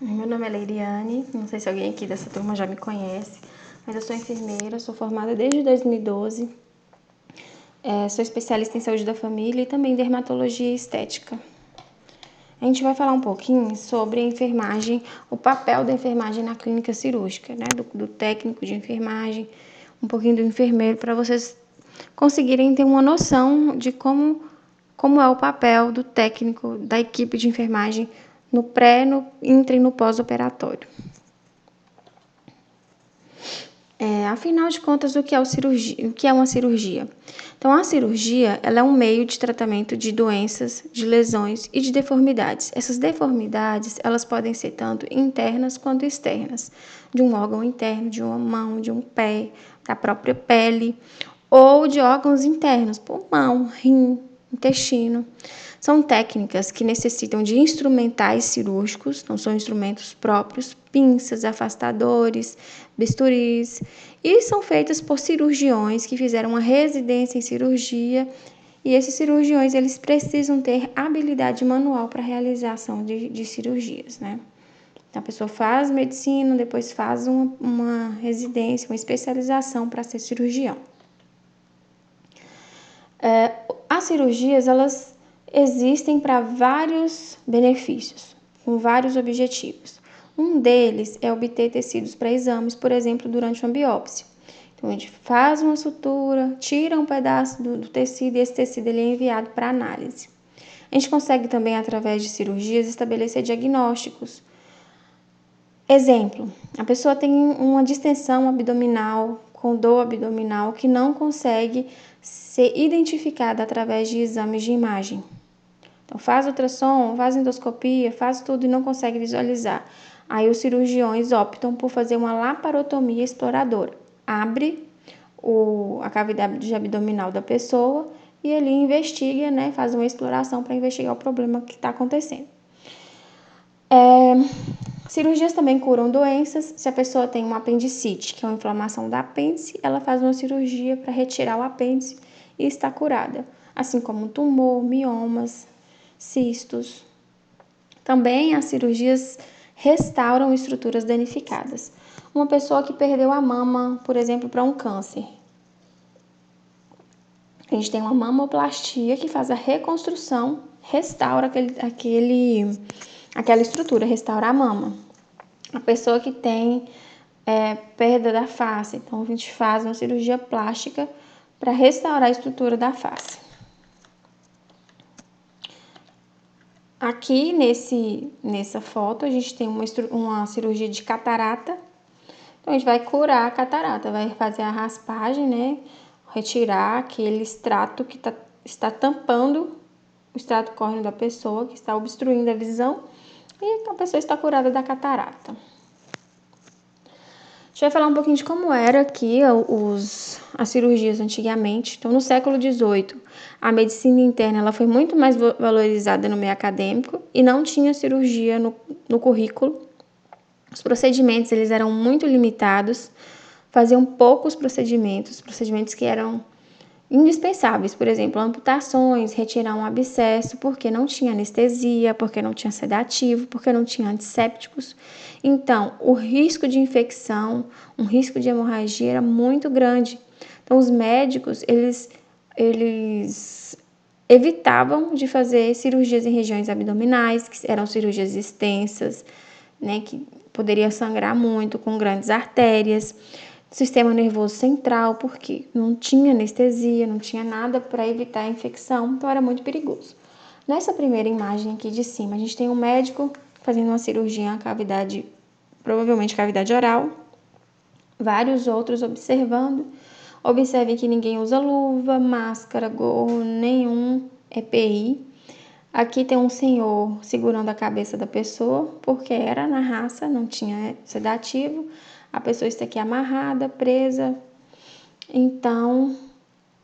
Meu nome é Leiriane, não sei se alguém aqui dessa turma já me conhece, mas eu sou enfermeira, sou formada desde 2012, sou especialista em saúde da família e também em dermatologia e estética. A gente vai falar um pouquinho sobre a enfermagem, o papel da enfermagem na clínica cirúrgica, né? Do técnico de enfermagem, um pouquinho do enfermeiro, para vocês conseguirem ter uma noção de como é o papel do técnico, da equipe de enfermagem no pré, no intra e no pós-operatório. Afinal de contas, o que é uma cirurgia? Então, a cirurgia ela é um meio de tratamento de doenças, de lesões e de deformidades. Essas deformidades elas podem ser tanto internas quanto externas, de um órgão interno, de uma mão, de um pé, da própria pele, ou de órgãos internos, pulmão, rim, intestino. São técnicas que necessitam de instrumentais cirúrgicos, não são instrumentos próprios, pinças, afastadores, bisturis, e são feitas por cirurgiões que fizeram uma residência em cirurgia, e esses cirurgiões eles precisam ter habilidade manual para a realização de cirurgias, né? Então, a pessoa faz medicina, depois faz uma residência, uma especialização para ser cirurgião. As cirurgias, elas existem para vários benefícios, com vários objetivos. Um deles é obter tecidos para exames, por exemplo, durante uma biópsia. Então, a gente faz uma sutura, tira um pedaço do tecido e esse tecido ele é enviado para análise. A gente consegue também, através de cirurgias, estabelecer diagnósticos. Exemplo, a pessoa tem uma distensão abdominal, com dor abdominal, que não consegue ser identificada através de exames de imagem. Então, faz ultrassom, faz endoscopia, faz tudo e não consegue visualizar. Aí os cirurgiões optam por fazer uma laparotomia exploradora. Abre a cavidade abdominal da pessoa e ele investiga, né, faz uma exploração para investigar o problema que está acontecendo. Cirurgias também curam doenças. Se a pessoa tem uma apendicite, que é uma inflamação da apêndice, ela faz uma cirurgia para retirar o apêndice e está curada. Assim como tumor, miomas, cistos. Também as cirurgias restauram estruturas danificadas. Uma pessoa que perdeu a mama, por exemplo, para um câncer. A gente tem uma mamoplastia que faz a reconstrução, restaura aquela estrutura, restaura a mama. A pessoa que tem perda da face, então a gente faz uma cirurgia plástica para restaurar a estrutura da face. Aqui nessa foto a gente tem uma cirurgia de catarata. Então a gente vai curar a catarata, vai fazer a raspagem, né? Retirar aquele extrato que está tampando o extrato córneo da pessoa, que está obstruindo a visão, e a pessoa está curada da catarata. A gente vai falar um pouquinho de como era aqui as cirurgias antigamente. Então, no século XVIII, a medicina interna ela foi muito mais valorizada no meio acadêmico e não tinha cirurgia no currículo. Os procedimentos eles eram muito limitados, faziam poucos procedimentos que eram indispensáveis, por exemplo, amputações, retirar um abscesso, porque não tinha anestesia, porque não tinha sedativo, porque não tinha antissépticos. Então, o risco de infecção, um risco de hemorragia era muito grande. Então, os médicos, eles evitavam de fazer cirurgias em regiões abdominais, que eram cirurgias extensas, né, que poderia sangrar muito, com grandes artérias. Sistema nervoso central, porque não tinha anestesia, não tinha nada para evitar a infecção, então era muito perigoso. Nessa primeira imagem aqui de cima, a gente tem um médico fazendo uma cirurgia na cavidade, provavelmente cavidade oral, vários outros observando. Observem que ninguém usa luva, máscara, gorro, nenhum EPI. Aqui tem um senhor segurando a cabeça da pessoa, porque era na raça, não tinha sedativo. A pessoa está aqui amarrada, presa. Então,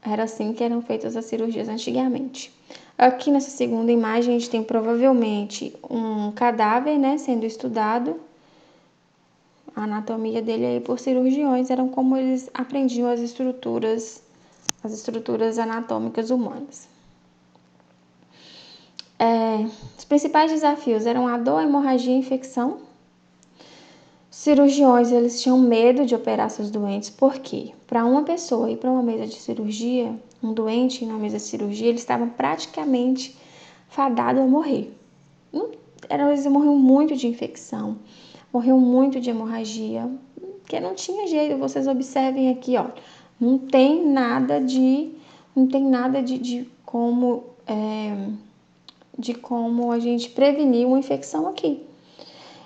era assim que eram feitas as cirurgias antigamente. Aqui nessa segunda imagem, a gente tem provavelmente um cadáver, né, sendo estudado. A anatomia dele aí por cirurgiões eram como eles aprendiam as estruturas anatômicas humanas. Os principais desafios eram a dor, a hemorragia e a infecção. Cirurgiões, eles tinham medo de operar seus doentes, porque para uma pessoa ir para uma mesa de cirurgia, um doente na mesa de cirurgia, eles estavam praticamente fadados a morrer. Eles morriam muito de infecção, morriam muito de hemorragia, porque não tinha jeito. Vocês observem aqui, ó, não tem nada de como a gente prevenir uma infecção aqui.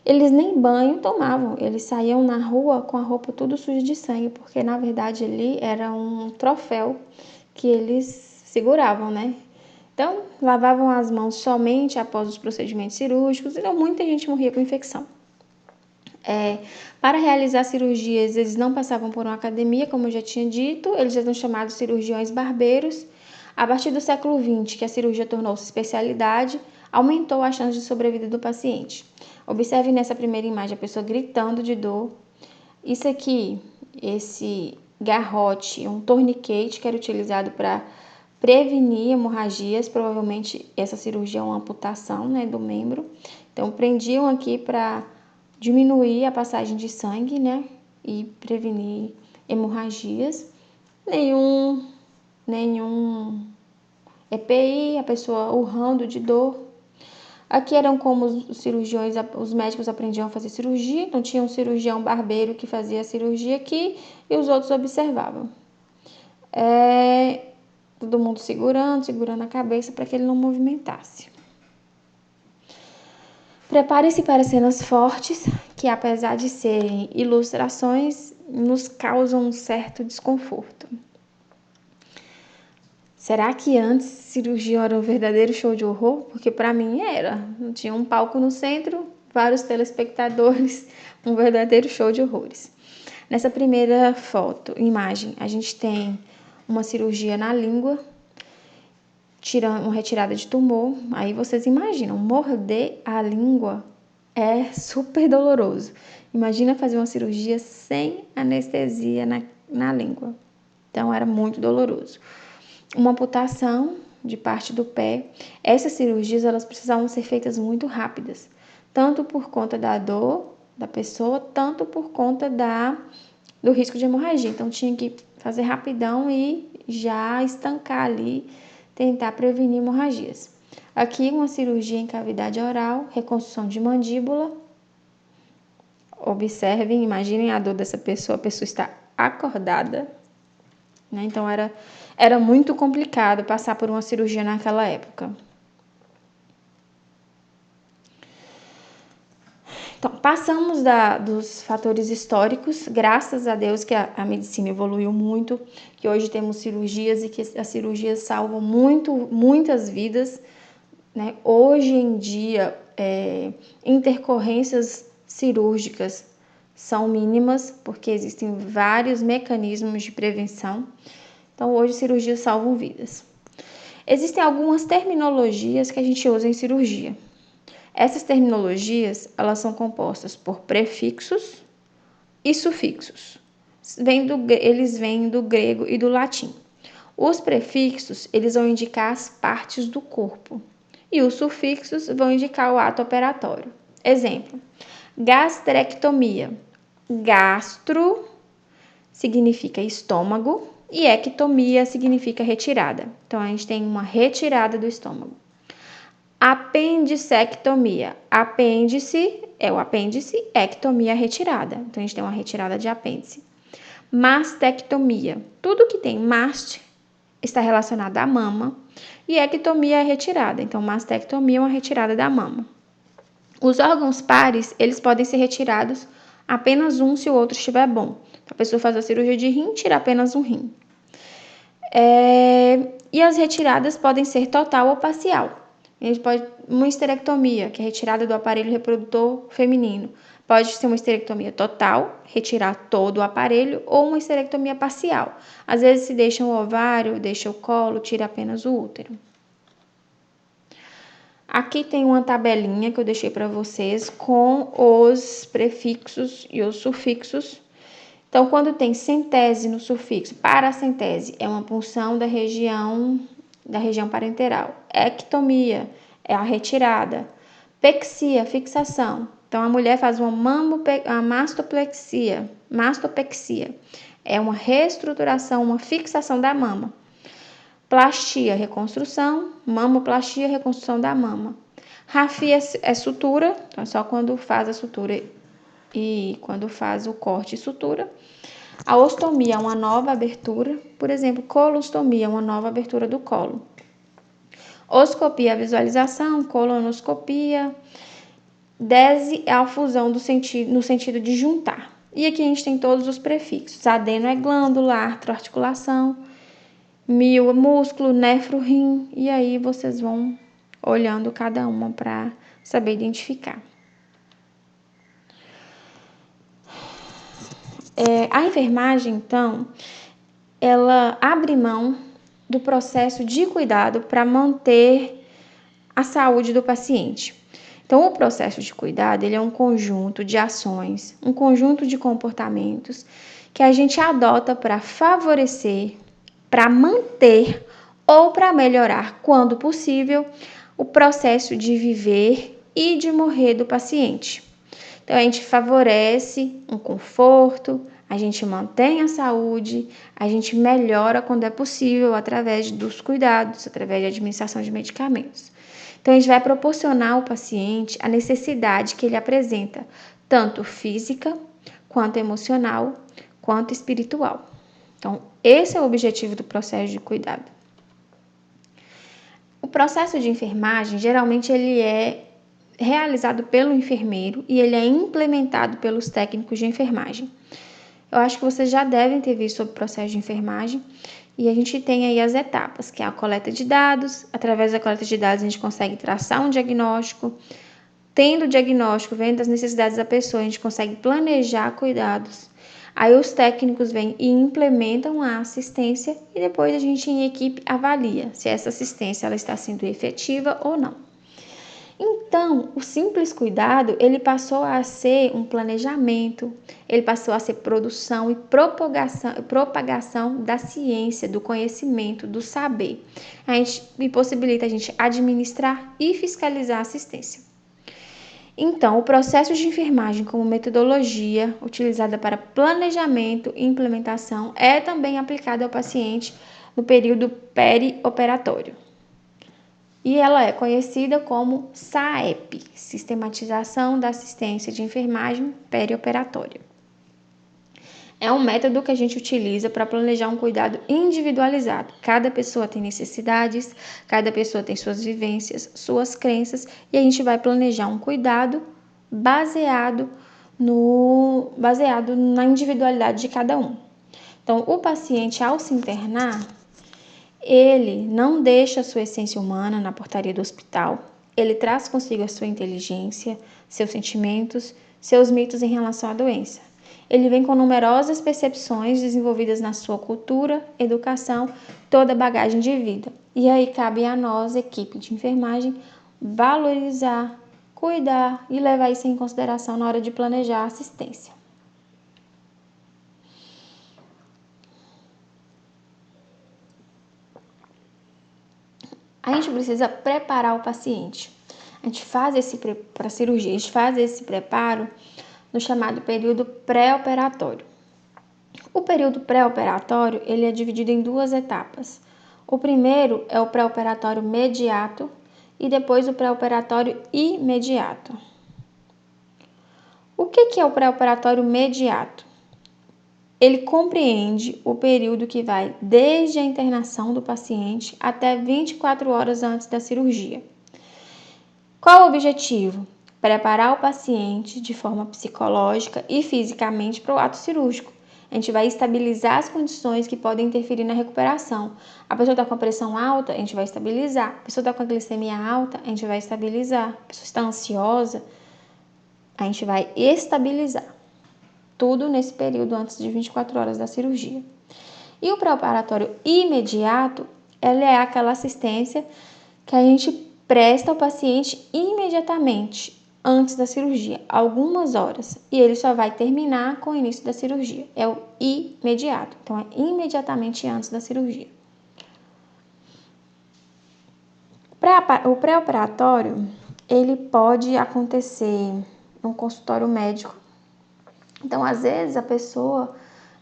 Eles nem banho tomavam, eles saíam na rua com a roupa tudo suja de sangue, porque na verdade ali era um troféu que eles seguravam, né? Então, lavavam as mãos somente após os procedimentos cirúrgicos, então muita gente morria com infecção. Para realizar cirurgias, eles não passavam por uma academia, como eu já tinha dito, eles eram chamados cirurgiões barbeiros. A partir do século XX, que a cirurgia tornou-se especialidade, aumentou a chance de sobrevida do paciente. Observe nessa primeira imagem a pessoa gritando de dor. Isso aqui, esse garrote, um torniquete que era utilizado para prevenir hemorragias. Provavelmente essa cirurgia é uma amputação, né, do membro. Então prendiam aqui para diminuir a passagem de sangue, né, e prevenir hemorragias. Nenhum EPI, a pessoa urrando de dor. Aqui eram como os cirurgiões, os médicos aprendiam a fazer cirurgia, então tinha um cirurgião barbeiro que fazia a cirurgia aqui e os outros observavam. Todo mundo segurando a cabeça para que ele não movimentasse. Prepare-se para cenas fortes, que apesar de serem ilustrações, nos causam um certo desconforto. Será que antes cirurgia era um verdadeiro show de horror? Porque para mim era. Tinha um palco no centro, vários telespectadores, um verdadeiro show de horrores. Nessa primeira imagem, a gente tem uma cirurgia na língua, uma retirada de tumor. Aí vocês imaginam, morder a língua é super doloroso. Imagina fazer uma cirurgia sem anestesia na língua. Então era muito doloroso. Uma amputação de parte do pé. Essas cirurgias, elas precisavam ser feitas muito rápidas, tanto por conta da dor da pessoa, tanto por conta do risco de hemorragia. Então tinha que fazer rapidão e já estancar ali, tentar prevenir hemorragias. Aqui uma cirurgia em cavidade oral, reconstrução de mandíbula. Observem, imaginem a dor dessa pessoa, a pessoa está acordada, né? Então era muito complicado passar por uma cirurgia naquela época. Então, passamos dos fatores históricos, graças a Deus que a medicina evoluiu muito, que hoje temos cirurgias e que as cirurgias salvam muitas vidas, né? Hoje em dia, intercorrências cirúrgicas são mínimas, porque existem vários mecanismos de prevenção. Então, hoje, cirurgias salvam vidas. Existem algumas terminologias que a gente usa em cirurgia. Essas terminologias, elas são compostas por prefixos e sufixos. Eles vêm do grego e do latim. Os prefixos, eles vão indicar as partes do corpo. E os sufixos vão indicar o ato operatório. Exemplo, gastrectomia. Gastro significa estômago e ectomia significa retirada. Então, a gente tem uma retirada do estômago. Apendicectomia. Apêndice é o apêndice, ectomia é a retirada. Então, a gente tem uma retirada de apêndice. Mastectomia. Tudo que tem maste está relacionado à mama e ectomia é a retirada. Então, mastectomia é uma retirada da mama. Os órgãos pares, eles podem ser retirados apenas um se o outro estiver bom. A pessoa faz a cirurgia de rim, tira apenas um rim. E as retiradas podem ser total ou parcial. Uma histerectomia, que é retirada do aparelho reprodutor feminino. Pode ser uma histerectomia total, retirar todo o aparelho, ou uma histerectomia parcial. Às vezes se deixa o ovário, deixa o colo, tira apenas o útero. Aqui tem uma tabelinha que eu deixei para vocês com os prefixos e os sufixos. Então, quando tem centese no sufixo, paracentese é uma punção da região parenteral. Ectomia é a retirada. Pexia, fixação. Então, a mulher faz uma mastopexia. É uma reestruturação, uma fixação da mama. Plastia, reconstrução. Mamoplastia, reconstrução da mama. Rafia é sutura, então é só quando faz a sutura e quando faz o corte e sutura. A ostomia é uma nova abertura, por exemplo, colostomia é uma nova abertura do colo. Oscopia é a visualização, colonoscopia. Dese é a fusão no sentido de juntar. E aqui a gente tem todos os prefixos. Adeno é glândula, artro, articulação, mio é músculo, nefro, rim. E aí vocês vão olhando cada uma para saber identificar. A enfermagem, então, ela abre mão do processo de cuidado para manter a saúde do paciente. Então, o processo de cuidado, ele é um conjunto de ações, um conjunto de comportamentos que a gente adota para favorecer, para manter ou para melhorar, quando possível, o processo de viver e de morrer do paciente. Então, a gente favorece um conforto, a gente mantém a saúde, a gente melhora quando é possível através dos cuidados, através da administração de medicamentos. Então, a gente vai proporcionar ao paciente a necessidade que ele apresenta, tanto física, quanto emocional, quanto espiritual. Então, esse é o objetivo do processo de cuidado. O processo de enfermagem, geralmente, ele é realizado pelo enfermeiro e ele é implementado pelos técnicos de enfermagem. Eu acho que vocês já devem ter visto sobre o processo de enfermagem. E a gente tem aí as etapas, que é a coleta de dados. Através da coleta de dados, a gente consegue traçar um diagnóstico. Tendo o diagnóstico, vendo as necessidades da pessoa, a gente consegue planejar cuidados. Aí os técnicos vêm e implementam a assistência e depois a gente, em equipe, avalia se essa assistência ela está sendo efetiva ou não. Então, o simples cuidado, ele passou a ser um planejamento, ele passou a ser produção e propagação da ciência, do conhecimento, do saber. A gente possibilita a gente administrar e fiscalizar a assistência. Então, o processo de enfermagem como metodologia utilizada para planejamento e implementação é também aplicado ao paciente no período perioperatório. E ela é conhecida como SAEP, Sistematização da Assistência de Enfermagem Perioperatória. É um método que a gente utiliza para planejar um cuidado individualizado. Cada pessoa tem necessidades, cada pessoa tem suas vivências, suas crenças, e a gente vai planejar um cuidado baseado na individualidade de cada um. Então, o paciente, ao se internar, ele não deixa a sua essência humana na portaria do hospital. Ele traz consigo a sua inteligência, seus sentimentos, seus mitos em relação à doença. Ele vem com numerosas percepções desenvolvidas na sua cultura, educação, toda a bagagem de vida. E aí cabe a nós, equipe de enfermagem, valorizar, cuidar e levar isso em consideração na hora de planejar a assistência. A gente precisa preparar o paciente. A gente faz para cirurgia, a gente faz esse preparo no chamado período pré-operatório. O período pré-operatório, ele é dividido em duas etapas. O primeiro é o pré-operatório mediato e depois o pré-operatório imediato. O que é o pré-operatório mediato? Ele compreende o período que vai desde a internação do paciente até 24 horas antes da cirurgia. Qual o objetivo? Preparar o paciente de forma psicológica e fisicamente para o ato cirúrgico. A gente vai estabilizar as condições que podem interferir na recuperação. A pessoa está com a pressão alta, a gente vai estabilizar. A pessoa está com a glicemia alta, a gente vai estabilizar. A pessoa está ansiosa, a gente vai estabilizar. Tudo nesse período antes de 24 horas da cirurgia. E o pré-operatório imediato, ela é aquela assistência que a gente presta ao paciente imediatamente antes da cirurgia, algumas horas, e ele só vai terminar com o início da cirurgia. É o imediato, então é imediatamente antes da cirurgia. O pré-operatório, ele pode acontecer num consultório médico. Então, às vezes, a pessoa,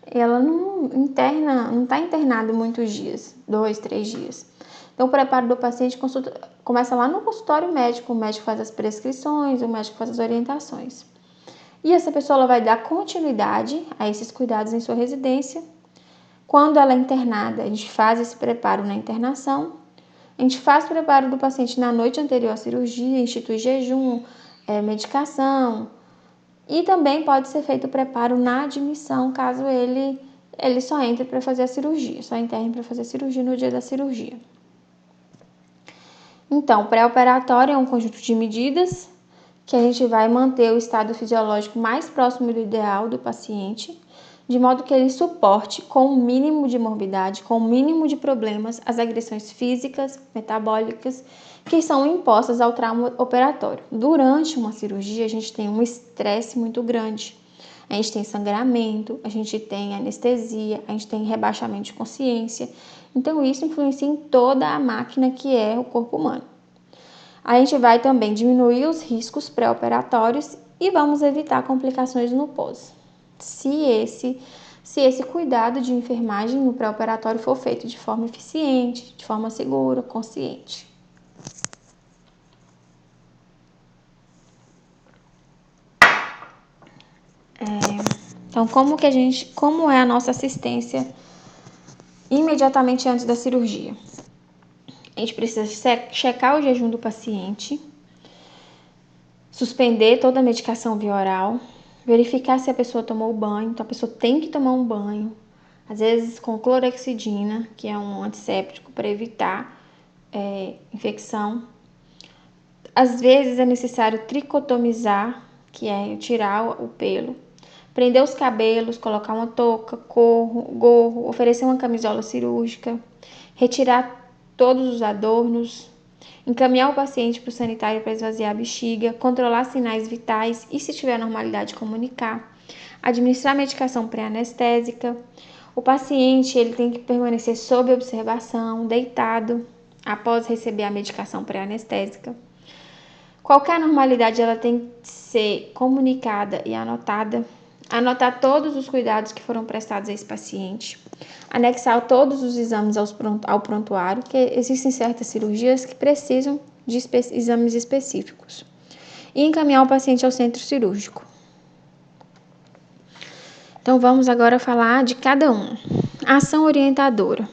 ela não está internada muitos dias, 2, 3 dias. Então, o preparo do paciente começa lá no consultório médico, o médico faz as prescrições, o médico faz as orientações. E essa pessoa ela vai dar continuidade a esses cuidados em sua residência. Quando ela é internada, a gente faz esse preparo na internação. A gente faz o preparo do paciente na noite anterior à cirurgia, institui jejum, medicação. E também pode ser feito o preparo na admissão, caso ele só entre para fazer a cirurgia, só interne para fazer a cirurgia no dia da cirurgia. Então, pré-operatório é um conjunto de medidas que a gente vai manter o estado fisiológico mais próximo do ideal do paciente, de modo que ele suporte com o mínimo de morbidade, com o mínimo de problemas, as agressões físicas, metabólicas, que são impostas ao trauma operatório. Durante uma cirurgia, a gente tem um estresse muito grande. A gente tem sangramento, a gente tem anestesia, a gente tem rebaixamento de consciência. Então, isso influencia em toda a máquina que é o corpo humano. A gente vai também diminuir os riscos pré-operatórios e vamos evitar complicações no pós. Se esse cuidado de enfermagem no pré-operatório for feito de forma eficiente, de forma segura, consciente. Então, como é a nossa assistência imediatamente antes da cirurgia? A gente precisa checar o jejum do paciente, suspender toda a medicação via oral, verificar se a pessoa tomou banho. Então, a pessoa tem que tomar um banho, às vezes com clorexidina, que é um antisséptico para evitar infecção. Às vezes é necessário tricotomizar, que é tirar o pelo, prender os cabelos, colocar uma touca, gorro, oferecer uma camisola cirúrgica, retirar todos os adornos, encaminhar o paciente para o sanitário para esvaziar a bexiga, controlar sinais vitais e, se tiver normalidade, comunicar, administrar medicação pré-anestésica. O paciente ele tem que permanecer sob observação, deitado, após receber a medicação pré-anestésica. Qualquer anormalidade ela tem que ser comunicada e anotada. Anotar todos os cuidados que foram prestados a esse paciente, anexar todos os exames ao prontuário, porque existem certas cirurgias que precisam de exames específicos, e encaminhar o paciente ao centro cirúrgico. Então, vamos agora falar de cada um. A ação orientadora.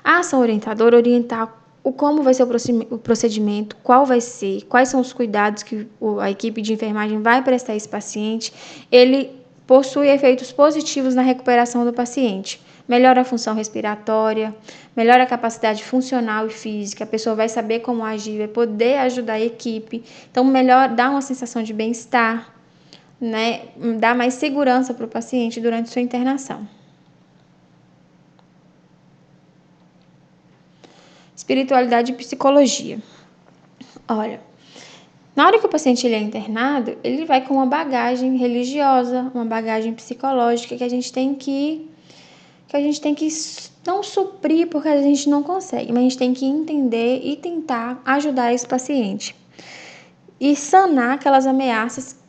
A ação orientadora orientar como vai ser o procedimento, qual vai ser, quais são os cuidados que a equipe de enfermagem vai prestar a esse paciente. Ele possui efeitos positivos na recuperação do paciente. Melhora a função respiratória, melhora a capacidade funcional e física, a pessoa vai saber como agir, vai poder ajudar a equipe. Então, dá uma sensação de bem-estar, né? Dá mais segurança para o paciente durante sua internação. Espiritualidade e psicologia. Olha, na hora que o paciente ele é internado, ele vai com uma bagagem religiosa, uma bagagem psicológica que a gente tem que não suprir porque a gente não consegue, mas a gente tem que entender e tentar ajudar esse paciente e sanar aquelas ameaças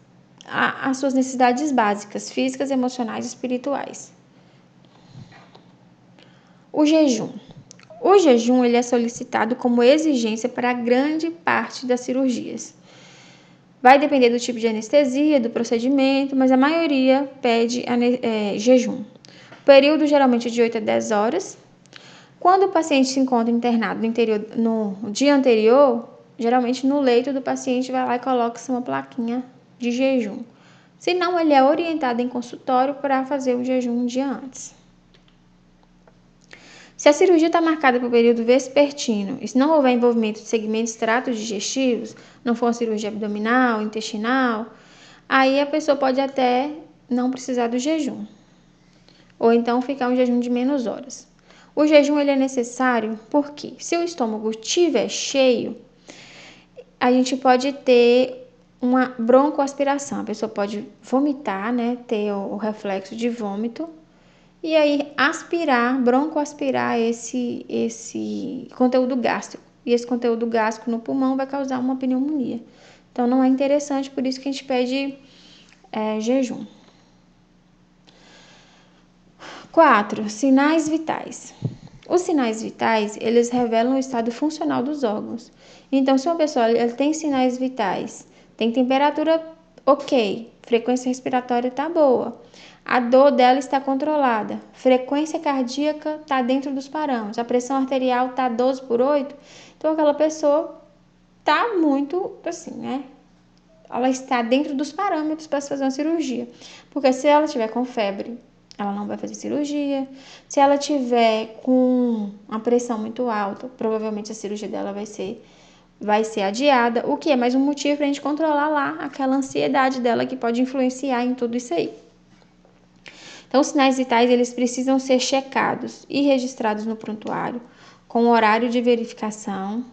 às suas necessidades básicas, físicas, emocionais e espirituais. O jejum. O jejum ele é solicitado como exigência para grande parte das cirurgias. Vai depender do tipo de anestesia, do procedimento, mas a maioria pede jejum. O período geralmente é de 8 a 10 horas. Quando o paciente se encontra internado no dia anterior, geralmente no leito do paciente vai lá e coloca-se uma plaquinha de jejum. Se não, ele é orientado em consultório para fazer o jejum um dia antes. Se a cirurgia está marcada para o período vespertino e se não houver envolvimento de segmentos trato-digestivos, não for uma cirurgia abdominal, intestinal, aí a pessoa pode até não precisar do jejum. Ou então ficar um jejum de menos horas. O jejum ele é necessário porque se o estômago estiver cheio, a gente pode ter uma broncoaspiração. A pessoa pode vomitar, né, ter o reflexo de vômito. E aí broncoaspirar esse conteúdo gástrico. E esse conteúdo gástrico no pulmão vai causar uma pneumonia. Então, não é interessante, por isso que a gente pede jejum. 4. Sinais vitais. Os sinais vitais, eles revelam o estado funcional dos órgãos. Então, se uma pessoa ela tem sinais vitais, tem temperatura ok, frequência respiratória está boa, a dor dela está controlada, frequência cardíaca está dentro dos parâmetros, a pressão arterial está 12/8, então aquela pessoa está muito assim, né? Ela está dentro dos parâmetros para se fazer uma cirurgia. Porque se ela tiver com febre, ela não vai fazer cirurgia. Se ela tiver com uma pressão muito alta, provavelmente a cirurgia dela vai ser adiada, o que é mais um motivo para a gente controlar lá aquela ansiedade dela que pode influenciar em tudo isso aí. Então, os sinais vitais, eles precisam ser checados e registrados no prontuário, com o horário de verificação,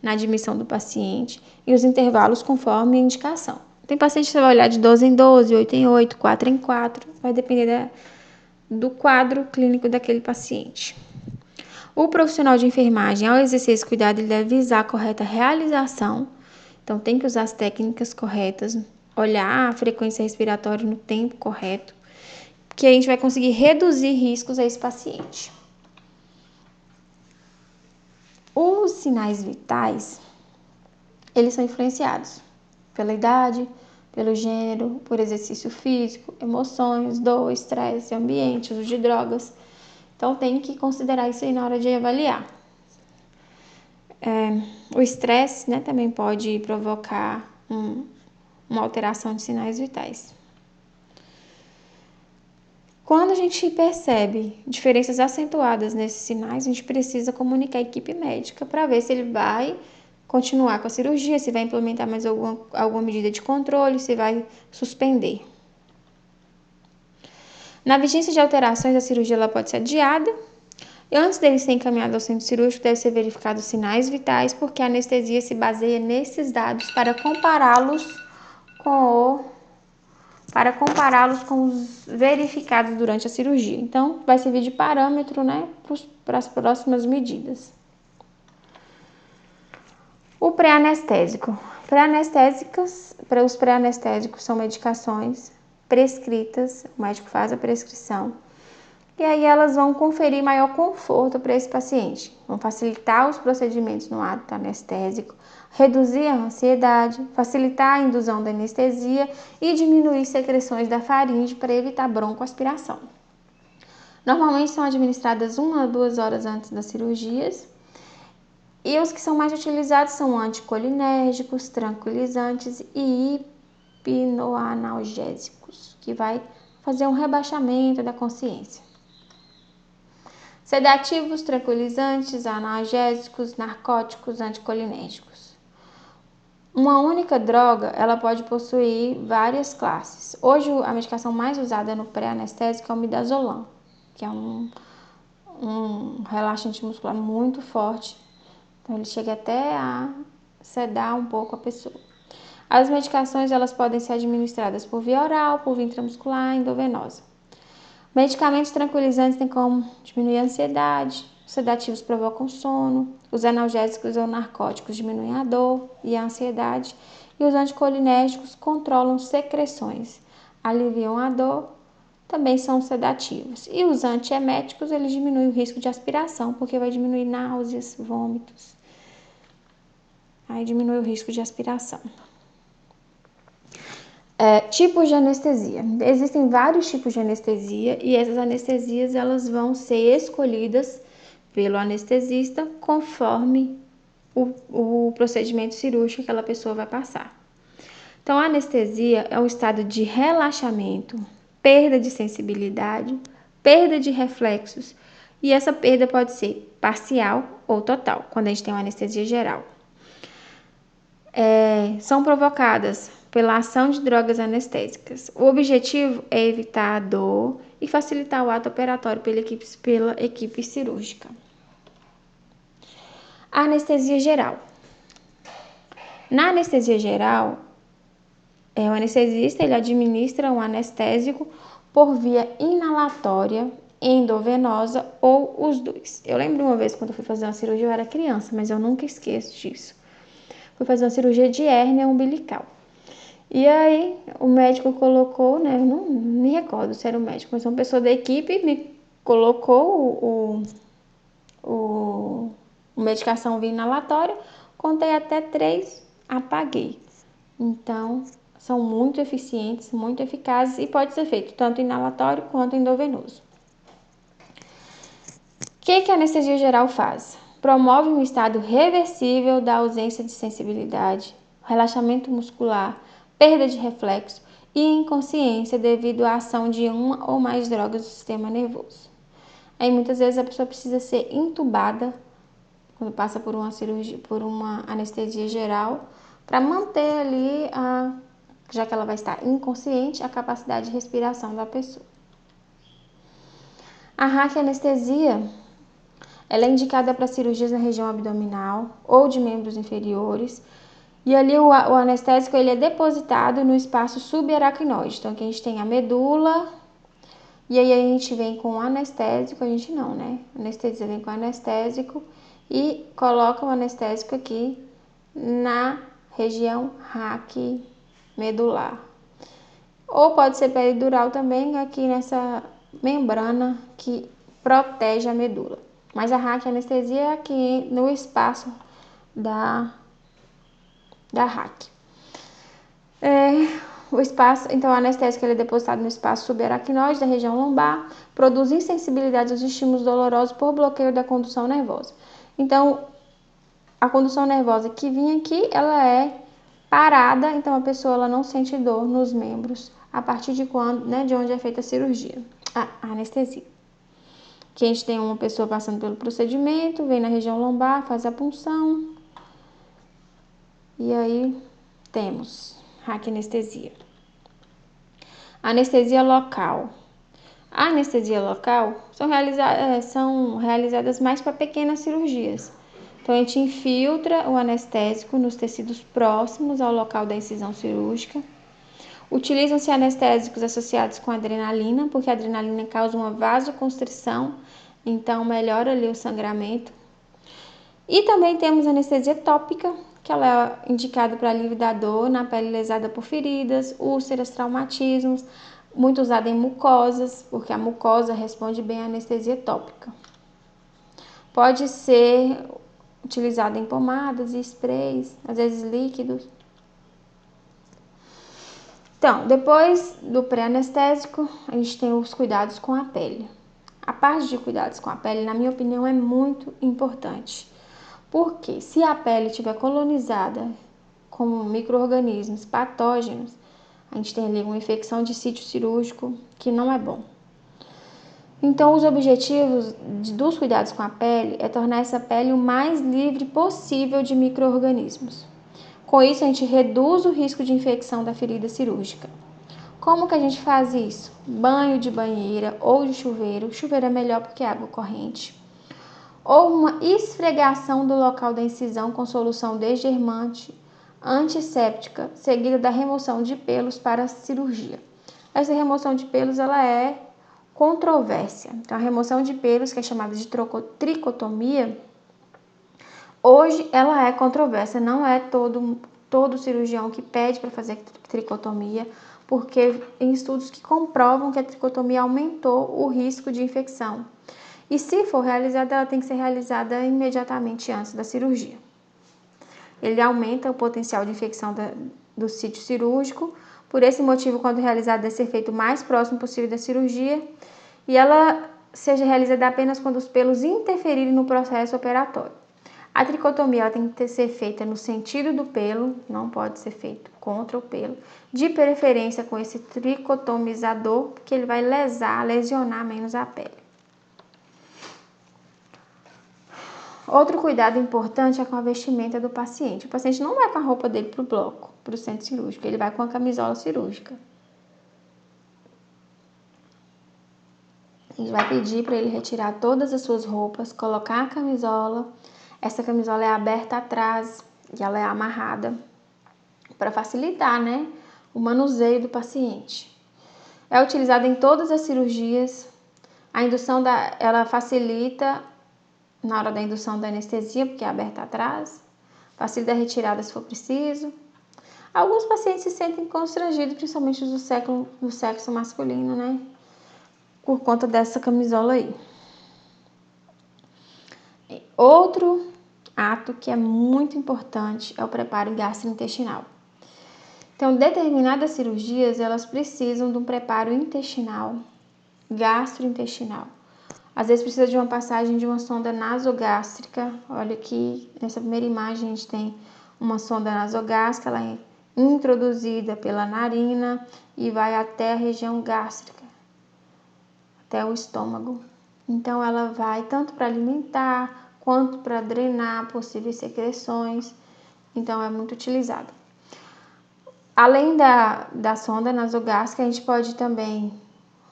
na admissão do paciente e os intervalos conforme a indicação. Tem paciente que você vai olhar de 12 em 12, 8 em 8, 4 em 4, vai depender do quadro clínico daquele paciente. O profissional de enfermagem, ao exercer esse cuidado, ele deve visar a correta realização, então tem que usar as técnicas corretas, olhar a frequência respiratória no tempo correto, que a gente vai conseguir reduzir riscos a esse paciente. Os sinais vitais, eles são influenciados pela idade, pelo gênero, por exercício físico, emoções, dor, estresse, ambiente, uso de drogas. Então, tem que considerar isso aí na hora de avaliar. O estresse, né, também pode provocar uma alteração de sinais vitais. Quando a gente percebe diferenças acentuadas nesses sinais, a gente precisa comunicar à equipe médica para ver se ele vai continuar com a cirurgia, se vai implementar mais alguma medida de controle, se vai suspender. Na vigência de alterações, a cirurgia ela pode ser adiada. E antes dele ser encaminhado ao centro cirúrgico, deve ser verificado os sinais vitais, porque a anestesia se baseia nesses dados para compará-los com os verificados durante a cirurgia. Então, vai servir de parâmetro, né, para as próximas medidas. O pré-anestésico. Os pré-anestésicos são medicações prescritas, o médico faz a prescrição, e aí elas vão conferir maior conforto para esse paciente, vão facilitar os procedimentos no ato anestésico, reduzir a ansiedade, facilitar a indusão da anestesia e diminuir secreções da faringe para evitar broncoaspiração. Normalmente são administradas 1 a 2 horas antes das cirurgias. E os que são mais utilizados são anticolinérgicos, tranquilizantes e hipnoanalgésicos, que vai fazer um rebaixamento da consciência. Sedativos, tranquilizantes, analgésicos, narcóticos, anticolinérgicos. Uma única droga, ela pode possuir várias classes. Hoje, a medicação mais usada no pré-anestésico é o midazolam, que é um relaxante muscular muito forte. Então, ele chega até a sedar um pouco a pessoa. As medicações, elas podem ser administradas por via oral, por via intramuscular, endovenosa. Medicamentos tranquilizantes têm como diminuir a ansiedade, os sedativos provocam sono, os analgésicos ou narcóticos diminuem a dor e a ansiedade, e os anticolinérgicos controlam secreções, aliviam a dor, também são sedativos. E os antieméticos, eles diminuem o risco de aspiração, porque vai diminuir náuseas, vômitos. Aí diminui o risco de aspiração. Tipos de anestesia. Existem vários tipos de anestesia e essas anestesias elas vão ser escolhidas pelo anestesista conforme o procedimento cirúrgico que aquela pessoa vai passar. Então, a anestesia é um estado de relaxamento, perda de sensibilidade, perda de reflexos, e essa perda pode ser parcial ou total, quando a gente tem uma anestesia geral. São provocadas pela ação de drogas anestésicas. O objetivo é evitar a dor e facilitar o ato operatório pela equipe cirúrgica. A anestesia geral. Na anestesia geral, o anestesista ele administra um anestésico por via inalatória, endovenosa ou os dois. Eu lembro uma vez quando eu fui fazer uma cirurgia, eu era criança, mas eu nunca esqueço disso. foi fazer uma cirurgia de hérnia umbilical. E aí o médico colocou, né, eu não me recordo se era o médico, mas uma pessoa da equipe me colocou a medicação via inalatória, contei até 3, apaguei. Então, são muito eficientes, muito eficazes e pode ser feito tanto inalatório quanto endovenoso. O que a anestesia geral faz? Promove um estado reversível da ausência de sensibilidade, relaxamento muscular, perda de reflexo e inconsciência devido à ação de uma ou mais drogas do sistema nervoso. Aí muitas vezes a pessoa precisa ser intubada quando passa por uma cirurgia, por uma anestesia geral, para manter ali, já que ela vai estar inconsciente, a capacidade de respiração da pessoa. A raquianestesia, ela é indicada para cirurgias na região abdominal ou de membros inferiores, e ali o anestésico ele é depositado no espaço subaracnoide. Então aqui a gente tem a medula, e aí a gente vem com o anestésico, a gente não, né? A anestesia vem com o anestésico e coloca o anestésico aqui na região raquimedular. Ou pode ser peridural também, aqui nessa membrana que protege a medula. Mas a raquianestesia é aqui no espaço da raque. O espaço, então, o anestésico ele é depositado no espaço subaracnoide da região lombar, produz insensibilidade aos estímulos dolorosos por bloqueio da condução nervosa. Então, a condução nervosa que vinha aqui, ela é parada, então a pessoa ela não sente dor nos membros a partir de quando, né, de onde é feita a cirurgia, a anestesia. Aqui a gente tem uma pessoa passando pelo procedimento, vem na região lombar, faz a punção, e aí temos raquianestesia. Anestesia local. A anestesia local são realizadas mais para pequenas cirurgias. Então, a gente infiltra o anestésico nos tecidos próximos ao local da incisão cirúrgica. Utilizam-se anestésicos associados com adrenalina, porque a adrenalina causa uma vasoconstrição, então melhora ali o sangramento. E também temos anestesia tópica, que ela é indicada para alívio da dor na pele lesada por feridas, úlceras, traumatismos, muito usada em mucosas, porque a mucosa responde bem à anestesia tópica. Pode ser utilizada em pomadas e sprays, às vezes líquidos. Então, depois do pré-anestésico, a gente tem os cuidados com a pele. A parte de cuidados com a pele, na minha opinião, é muito importante. Porque se a pele estiver colonizada com micro-organismos patógenos, a gente tem ali uma infecção de sítio cirúrgico que não é bom. Então, os objetivos dos cuidados com a pele é tornar essa pele o mais livre possível de micro-organismos. Com isso, a gente reduz o risco de infecção da ferida cirúrgica. Como que a gente faz isso? Banho de banheira ou de chuveiro. Chuveiro é melhor porque é água corrente. Ou uma esfregação do local da incisão com solução desgermante, antisséptica, seguida da remoção de pelos para a cirurgia. Essa remoção de pelos ela é controvérsia. Então, a remoção de pelos, que é chamada de tricotomia, hoje ela é controversa. Não é todo cirurgião que pede para fazer tricotomia, porque em estudos que comprovam que a tricotomia aumentou o risco de infecção. E se for realizada, ela tem que ser realizada imediatamente antes da cirurgia. Ele aumenta o potencial de infecção do sítio cirúrgico. Por esse motivo, quando realizada, deve ser feito o mais próximo possível da cirurgia. E ela seja realizada apenas quando os pelos interferirem no processo operatório. A tricotomia ela tem que ser feita no sentido do pelo, não pode ser feito contra o pelo. De preferência com esse tricotomizador, porque ele vai lesionar menos a pele. Outro cuidado importante é com a vestimenta do paciente. O paciente não vai com a roupa dele para o bloco, para o centro cirúrgico, ele vai com a camisola cirúrgica. A gente vai pedir para ele retirar todas as suas roupas, colocar a camisola. Essa camisola é aberta atrás e ela é amarrada para facilitar, né, o manuseio do paciente. É utilizada em todas as cirurgias. A indução ela facilita na hora da indução da anestesia, porque é aberta atrás, facilita a retirada se for preciso. Alguns pacientes se sentem constrangidos, principalmente do sexo masculino, né? Por conta dessa camisola aí. Outro ato que é muito importante é o preparo gastrointestinal. Então, determinadas cirurgias, elas precisam de um preparo intestinal, gastrointestinal. Às vezes precisa de uma passagem de uma sonda nasogástrica. Olha aqui, nessa primeira imagem a gente tem uma sonda nasogástrica, ela é introduzida pela narina e vai até a região gástrica, até o estômago. Então ela vai tanto para alimentar quanto para drenar possíveis secreções. Então é muito utilizada. Além da sonda nasogástrica, a gente pode também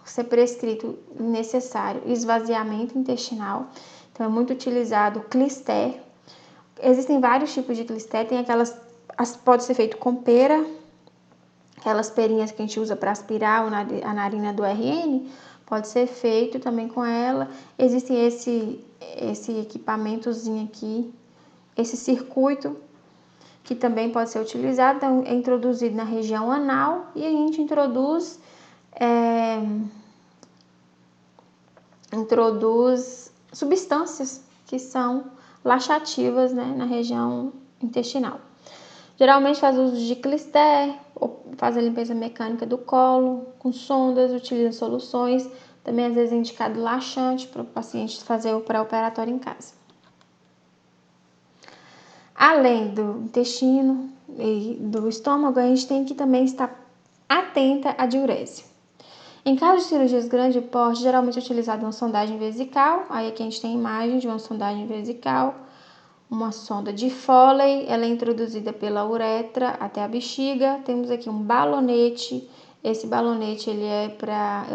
ser prescrito necessário esvaziamento intestinal. Então é muito utilizado o Clisté. Existem vários tipos de Clisté, tem pode ser feito com pera, aquelas perinhas que a gente usa para aspirar a narina do RN, pode ser feito também com ela. Existe esse equipamentozinho aqui, esse circuito, que também pode ser utilizado. Então, é introduzido na região anal e a gente introduz substâncias que são laxativas, né, na região intestinal. Geralmente faz uso de Clisté, ou faz a limpeza mecânica do colo, com sondas, utiliza soluções. Também às vezes é indicado laxante para o paciente fazer o pré-operatório em casa. Além do intestino e do estômago, a gente tem que também estar atenta à diurese. Em caso de cirurgias grande porte, geralmente é utilizada uma sondagem vesical. Aí aqui a gente tem imagem de uma sondagem vesical. Uma sonda de Foley, ela é introduzida pela uretra até a bexiga. Temos aqui um balonete. Esse balonete ele é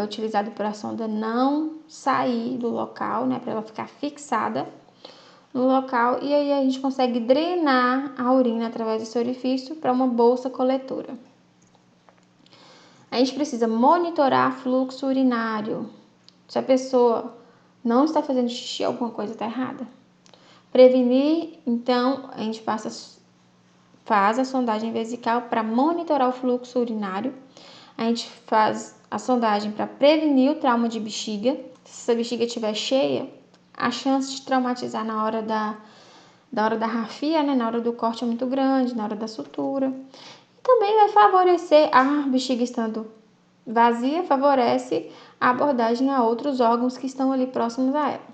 utilizado para a sonda não sair do local, né, para ela ficar fixada no local. E aí a gente consegue drenar a urina através desse orifício para uma bolsa coletora. A gente precisa monitorar fluxo urinário. Se a pessoa não está fazendo xixi, alguma coisa está errada. Prevenir, então, a gente faz a sondagem vesical para monitorar o fluxo urinário. A gente faz a sondagem para prevenir o trauma de bexiga. Se a bexiga estiver cheia, a chance de traumatizar na hora da rafia, né, na hora do corte é muito grande, na hora da sutura. Também vai favorecer, a bexiga estando vazia, favorece a abordagem a outros órgãos que estão ali próximos a ela.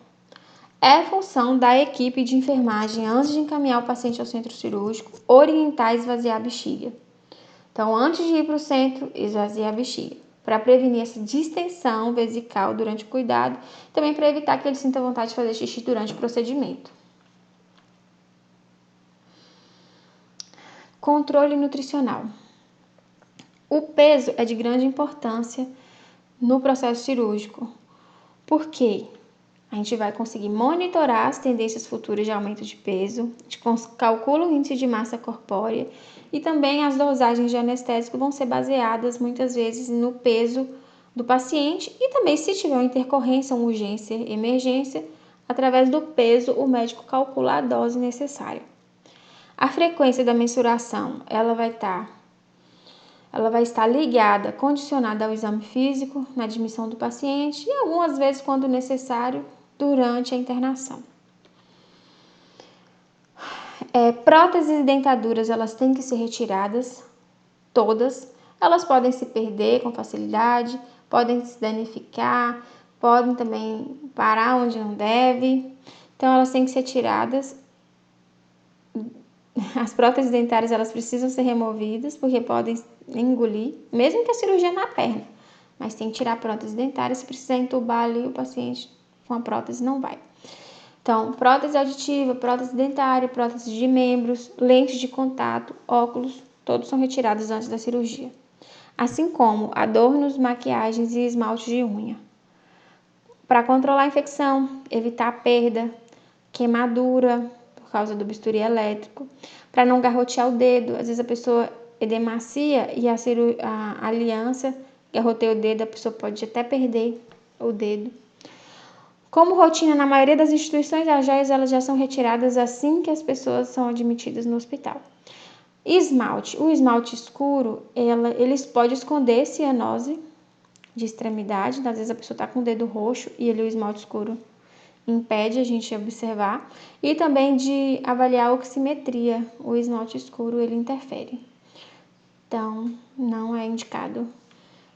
É função da equipe de enfermagem, antes de encaminhar o paciente ao centro cirúrgico, orientar e esvaziar a bexiga. Então, antes de ir para o centro, esvaziar a bexiga, para prevenir essa distensão vesical durante o cuidado, também para evitar que ele sinta vontade de fazer xixi durante o procedimento. Controle nutricional. O peso é de grande importância no processo cirúrgico. Por quê? A gente vai conseguir monitorar as tendências futuras de aumento de peso, a gente calcula o índice de massa corpórea e também as dosagens de anestésico vão ser baseadas muitas vezes no peso do paciente e também se tiver uma intercorrência, uma urgência, emergência, através do peso o médico calcula a dose necessária. A frequência da mensuração, ela vai estar ligada, condicionada ao exame físico, na admissão do paciente e algumas vezes, quando necessário, durante a internação. Próteses e dentaduras, elas têm que ser retiradas, todas. Elas podem se perder com facilidade, podem se danificar, podem também parar onde não deve. Então, elas têm que ser tiradas. As próteses dentárias, elas precisam ser removidas, porque podem engolir, mesmo que a cirurgia na perna. Mas tem que tirar a prótese dentária, se precisar entubar ali o paciente com a prótese não vai. Então, prótese auditiva, prótese dentária, prótese de membros, lentes de contato, óculos, todos são retirados antes da cirurgia. Assim como adornos, maquiagens e esmalte de unha. Para controlar a infecção, evitar a perda, queimadura por causa do bisturi elétrico, para não garrotear o dedo. Às vezes a pessoa edemacia e a aliança garroteia o dedo, a pessoa pode até perder o dedo. Como rotina na maioria das instituições, as joias elas já são retiradas assim que as pessoas são admitidas no hospital. Esmalte. O esmalte escuro, ele pode esconder cianose de extremidade. Às vezes a pessoa está com o dedo roxo e o esmalte escuro impede a gente observar. E também de avaliar a oximetria. O esmalte escuro, ele interfere. Então, não é indicado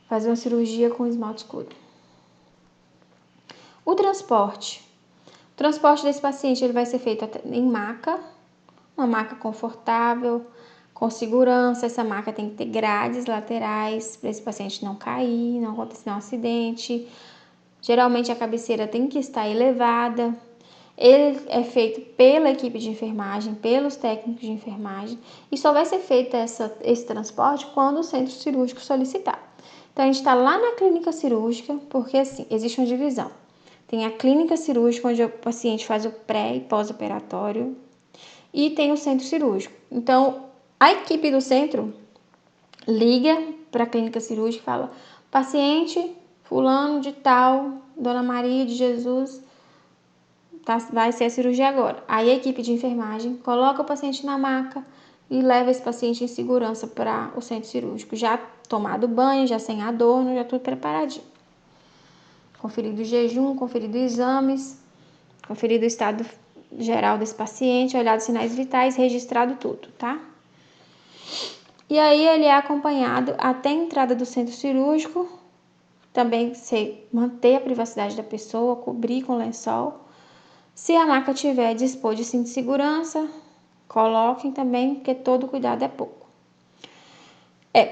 fazer uma cirurgia com esmalte escuro. O transporte. O transporte desse paciente ele vai ser feito em maca, uma maca confortável, com segurança. Essa maca tem que ter grades laterais para esse paciente não cair, não acontecer um acidente. Geralmente a cabeceira tem que estar elevada. Ele é feito pela equipe de enfermagem, pelos técnicos de enfermagem, e só vai ser feito esse transporte quando o centro cirúrgico solicitar. Então a gente está lá na clínica cirúrgica, porque assim, existe uma divisão. Tem a clínica cirúrgica, onde o paciente faz o pré e pós-operatório, e tem o centro cirúrgico. Então, a equipe do centro liga para a clínica cirúrgica e fala: paciente fulano de tal, Dona Maria de Jesus, vai ser a cirurgia agora. Aí a equipe de enfermagem coloca o paciente na maca e leva esse paciente em segurança para o centro cirúrgico, já tomado banho, já sem adorno, já tudo preparadinho. Conferido o jejum, conferido exames, conferido o estado geral desse paciente, olhado sinais vitais, registrado tudo, tá? E aí ele é acompanhado até a entrada do centro cirúrgico, também manter a privacidade da pessoa, cobrir com lençol. Se a maca tiver dispor de cinto de segurança, coloquem também, porque todo cuidado é pouco.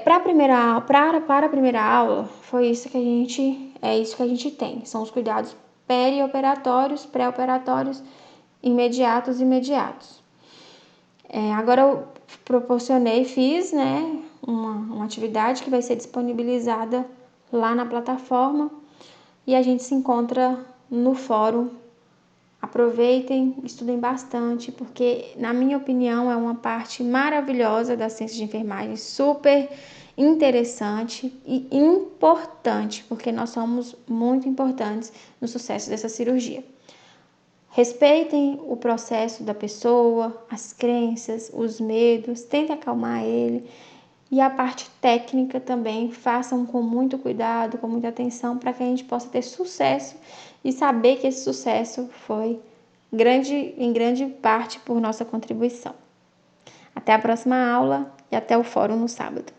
Para a primeira aula, foi isso que a gente tem. São os cuidados perioperatórios, pré-operatórios, imediatos. Agora eu fiz, né, uma atividade que vai ser disponibilizada lá na plataforma e a gente se encontra no fórum. Aproveitem, estudem bastante, porque, na minha opinião, é uma parte maravilhosa da ciência de enfermagem, super interessante e importante, porque nós somos muito importantes no sucesso dessa cirurgia. Respeitem o processo da pessoa, as crenças, os medos, tentem acalmar ele. E a parte técnica também, façam com muito cuidado, com muita atenção, para que a gente possa ter sucesso e saber que esse sucesso foi em grande parte por nossa contribuição. Até a próxima aula e até o fórum no sábado.